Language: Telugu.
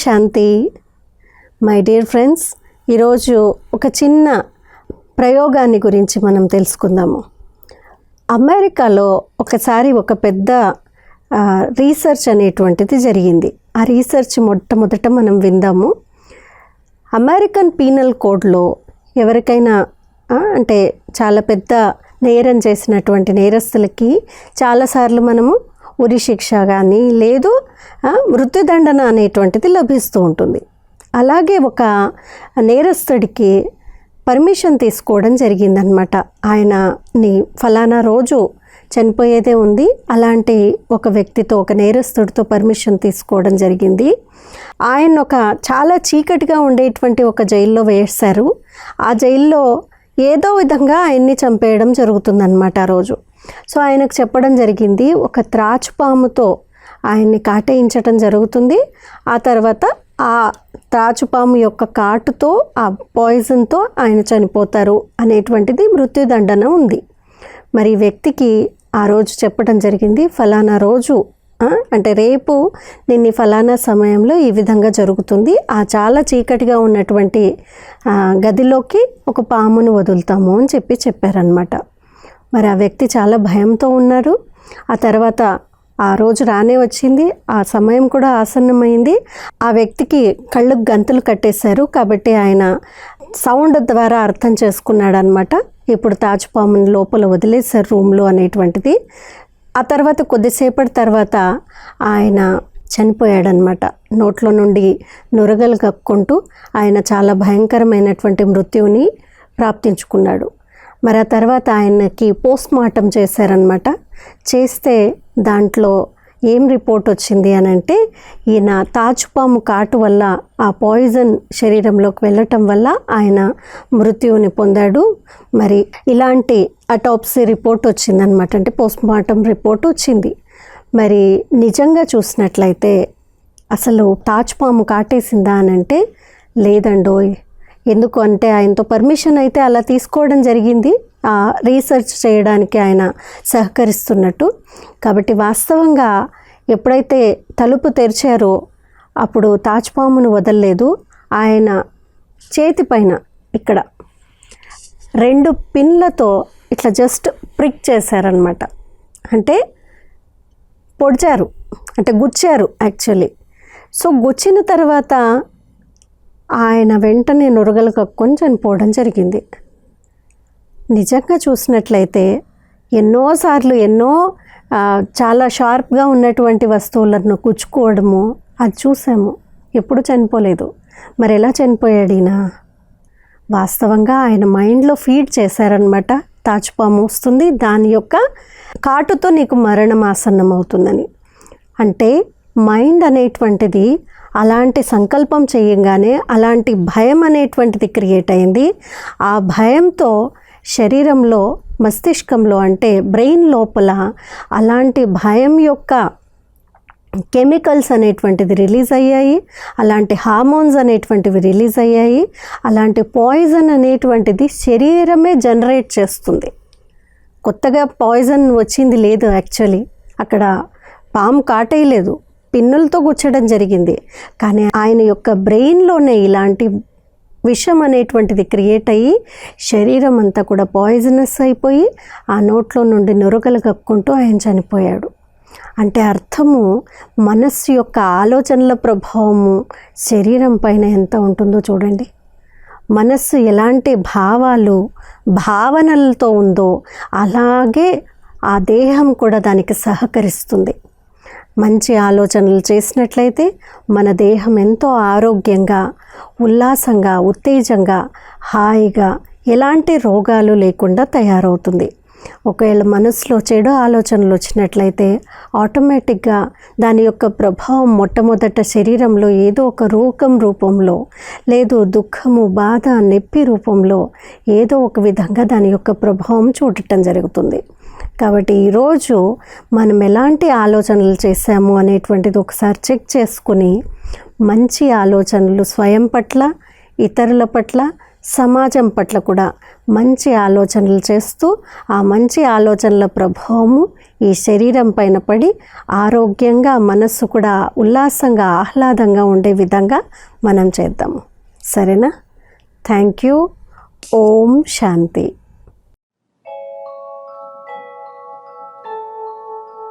శాంతి. మై డియర్ ఫ్రెండ్స్, ఈరోజు ఒక చిన్న ప్రయోగాన్ని గురించి మనం తెలుసుకుందాము. అమెరికాలో ఒకసారి ఒక పెద్ద రీసెర్చ్ అనేటువంటిది జరిగింది. ఆ రీసెర్చ్ మొట్టమొదట మనం విందాము. అమెరికన్ పీనల్ కోడ్లో ఎవరికైనా అంటే చాలా పెద్ద నేరం చేసినటువంటి నేరస్తులకి చాలాసార్లు మనము ఉరి శిక్ష కానీ లేదు మృత్యుదండన అనేటువంటిది లభిస్తూ ఉంటుంది. అలాగే ఒక నేరస్తుడికి పర్మిషన్ తీసుకోవడం జరిగిందనమాట. ఆయనని ఫలానా రోజు చనిపోయేదే ఉంది, అలాంటి ఒక వ్యక్తితో, ఒక నేరస్తుడితో పర్మిషన్ తీసుకోవడం జరిగింది. ఆయన ఒక చాలా చీకటిగా ఉండేటువంటి ఒక జైల్లో వేశారు. ఆ జైల్లో ఏదో విధంగా ఆయన్ని చంపేయడం జరుగుతుందన్నమాట ఆ రోజు. సో ఆయనకు చెప్పడం జరిగింది, ఒక త్రాచుపాముతో ఆయన్ని కాటేయించడం జరుగుతుంది. ఆ తర్వాత ఆ త్రాచుపాము యొక్క కాటుతో, ఆ పాయిజన్తో ఆయన చనిపోతారు అనేటువంటిది మృత్యుదండన ఉంది. మరి వ్యక్తికి ఆ రోజు చెప్పడం జరిగింది, ఫలానా రోజు అంటే రేపు నిన్ను ఫలానా సమయంలో ఈ విధంగా జరుగుతుంది, ఆ చాలా చీకటిగా ఉన్నటువంటి గదిలోకి ఒక పామును వదులుతాము అని చెప్పారనమాట. మరి ఆ వ్యక్తి చాలా భయంతో ఉన్నారు. ఆ తర్వాత ఆ రోజు రానే వచ్చింది, ఆ సమయం కూడా ఆసన్నమైంది. ఆ వ్యక్తికి కళ్ళకు గంతులు కట్టేశారు. కాబట్టి ఆయన సౌండ్ ద్వారా అర్థం చేసుకున్నాడు అనమాట, ఇప్పుడు తాచుపాముని లోపల వదిలేశారు రూమ్లో అనేటువంటిది. ఆ తర్వాత కొద్దిసేపటి తర్వాత ఆయన చనిపోయాడనమాట. నోట్లో నుండి నురగలు కక్కుంటూ ఆయన చాలా భయంకరమైనటువంటి మృత్యువుని ప్రాప్తించుకున్నాడు. మరి ఆ తర్వాత ఆయనకి పోస్ట్ మార్టం చేశారనమాట. చేస్తే దాంట్లో ఏం రిపోర్ట్ వచ్చింది అని అంటే, ఈయన తాచుపాము కాటు వల్ల ఆ పాయిజన్ శరీరంలోకి వెళ్ళటం వల్ల ఆయన మృత్యువుని పొందాడు. మరి ఇలాంటి అటాప్సీ రిపోర్ట్ వచ్చిందనమాట, అంటే పోస్ట్ మార్టం రిపోర్ట్ వచ్చింది. మరి నిజంగా చూసినట్లయితే అసలు తాచుపాము కాటేసిందా అని అంటే లేదండోయ్. ఎందుకు అంటే ఆయనతో పర్మిషన్ అయితే అలా తీసుకోవడం జరిగింది, రీసెర్చ్ చేయడానికి ఆయన సహకరిస్తున్నట్టు. కాబట్టి వాస్తవంగా ఎప్పుడైతే తలుపు తెరిచారో అప్పుడు తాచుపామును వదలలేదు. ఆయన చేతి పైన ఇక్కడ 2 పిన్లతో ఇట్లా జస్ట్ ప్రిక్ చేశారనమాట. అంటే పొడిచారు, అంటే గుచ్చారు యాక్చువల్లీ. సో గుచ్చిన తర్వాత ఆయన వెంటనే నురగలు కక్కుని చనిపోవడం జరిగింది. నిజంగా చూసినట్లయితే ఎన్నోసార్లు చాలా షార్ప్గా ఉన్నటువంటి వస్తువులను గుచ్చుకోవడము అది చూసాము, ఎప్పుడు చనిపోలేదు. మరి ఎలా చనిపోయాడు ఈయన? వాస్తవంగా ఆయన మైండ్లో ఫీడ్ చేశారనమాట, తాచుపాము వస్తుంది, దాని యొక్క కాటుతో నీకు మరణం ఆసన్నం అవుతుందని. అంటే మైండ్ అనేటువంటిది అలాంటి సంకల్పం చేయంగానే అలాంటి భయం అనేటువంటిది క్రియేట్ అయింది. ఆ భయంతో శరీరంలో, మస్తిష్కంలో అంటే బ్రెయిన్ లోపల అలాంటి భయం యొక్క కెమికల్స్ అనేటువంటిది రిలీజ్ అయ్యాయి, అలాంటి హార్మోన్స్ అనేటువంటివి రిలీజ్ అయ్యాయి. అలాంటి పాయిజన్ అనేటువంటిది శరీరమే జనరేట్ చేస్తుంది. కొత్తగా పాయిజన్ వచ్చింది లేదు, యాక్చువల్లీ అక్కడ పాము కాటేయలేదు, పిన్నులతో గుచ్చడం జరిగింది. కానీ ఆయన యొక్క బ్రెయిన్లోనే ఇలాంటి విషం అనేటువంటిది క్రియేట్ అయ్యి శరీరం అంతా కూడా పాయిజనస్ అయిపోయి ఆ నోట్లో నుండి నురగలు కక్కుంటూ ఆయన చనిపోయాడు. అంటే అర్థము మనస్సు యొక్క ఆలోచనల ప్రభావము శరీరం పైన ఎంత ఉంటుందో చూడండి. మనస్సు ఎలాంటి భావనలతో ఉందో అలాగే ఆ దేహం కూడా దానికి సహకరిస్తుంది. మంచి ఆలోచనలు చేసినట్లయితే మన దేహం ఎంతో ఆరోగ్యంగా, ఉల్లాసంగా, ఉత్తేజంగా, హాయిగా, ఎలాంటి రోగాలు లేకుండా తయారవుతుంది. ఒకవేళ మనసులో చెడు ఆలోచనలు వచ్చినట్లయితే ఆటోమేటిక్గా దాని యొక్క ప్రభావం మొట్టమొదట శరీరంలో ఏదో ఒక రూపంలో, లేదు దుఃఖము, బాధ, నొప్పి రూపంలో ఏదో ఒక విధంగా దాని యొక్క ప్రభావం చూడటం జరుగుతుంది. కాబట్టి ఈరోజు మనం ఎలాంటి ఆలోచనలు చేశాము అనేటువంటిది ఒకసారి చెక్ చేసుకుని మంచి ఆలోచనలు స్వయం పట్ల, ఇతరుల పట్ల, సమాజం పట్ల కూడా మంచి ఆలోచనలు చేస్తూ ఆ మంచి ఆలోచనల ప్రభావము ఈ శరీరం పైన పడి ఆరోగ్యంగా మనస్సు కూడా ఉల్లాసంగా ఆహ్లాదంగా ఉండే విధంగా మనం చేద్దాము. సరేనా? Thank you. ఓం శాంతి.